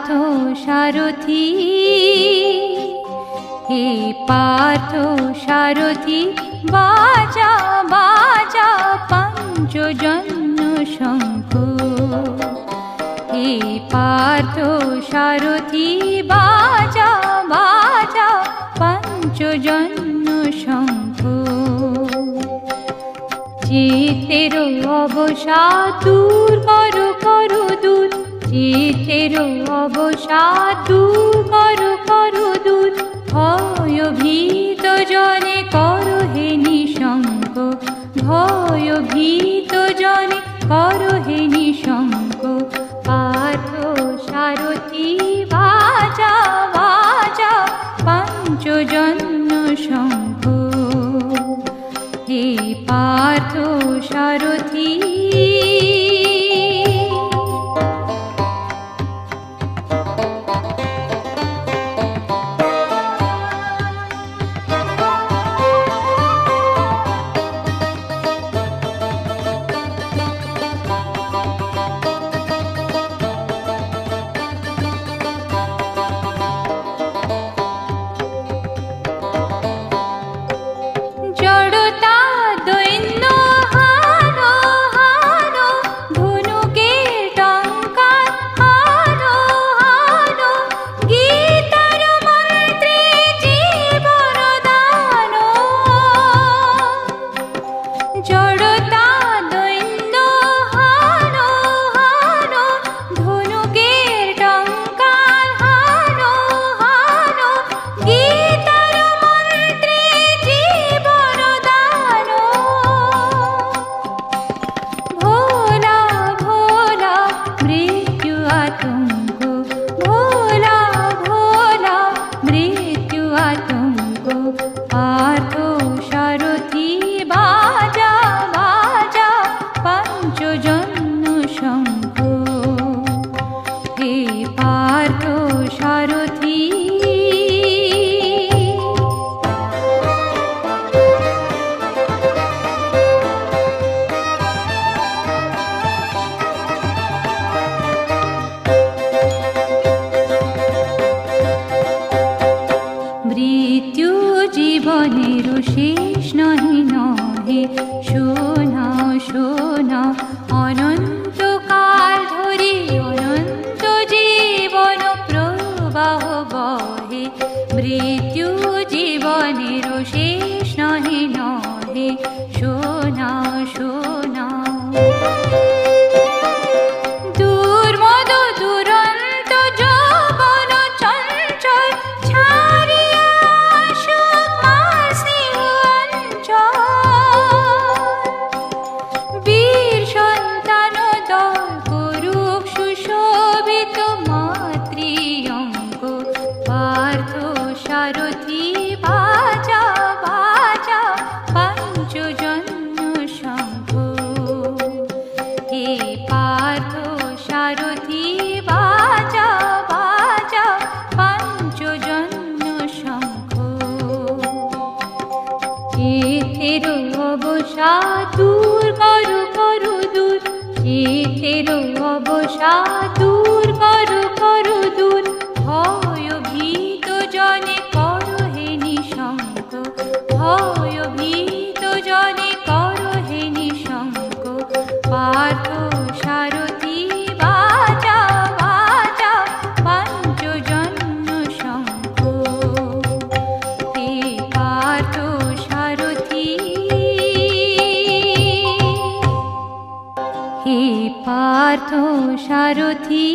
পার্থ সারথি, হে পার্থ সারথি, বাজা বাজা পঞ্চজন্য শঙ্খ। হে পার্থ সারথি, বাজা বাজা পঞ্চজন্য শঙ্খ। চিতের অবসাদ দূর করো করো দূর, চিতের অবসাদ দূর করো করো দূর। ভয় ভীত জনে করো হে নিঃশঙ্ক, ভয় ভীত জনে করো হে নিঃশঙ্ক। পার্থ সারথি, বাজা বাজা পঞ্চজন্য শঙ্খ। হে পার্থ সারথি, পার্থ সারথি, বাজা বাজা পঞ্চজন্য শঙ্খ। হে পার্থ সারথি, মৃত্যু জীবনের শেষ নহে নহে, শোনাও শোনাও অনন্তকাল ধরে অনন্ত জীবন প্রবাহ বহে। মৃত্যু জীবনের শেষ নহে নহে, শোনাও শোনাও। দুর্মদ দুরন্ত যৌবন চঞ্চল ছাড়িয়া আসুক মাসিহ অঞ্চল। বীর সন্তান দল করুক সুশোভিত মাতৃঅঙ্গ। পার্থ সারথি, বাজা বাজা পঞ্চজন্য শঙ্খ। হে পার্থ সারথি, বাজা বাজা পঞ্চজন্য শঙ্খ। চিতের অবসাদ দূর করো করো দূর, চিতের অবসাদ দূর করো করো দূর। ভয় ভীত জনে করো হে নিঃশঙ্ক, ভয় ভীত জনে করো হে নিঃশঙ্ক। পার্থ সারথি, বাজা বাজা পঞ্চজন্য শঙ্খ। হে পার্থ সারথি, হে পার্থ সারথি।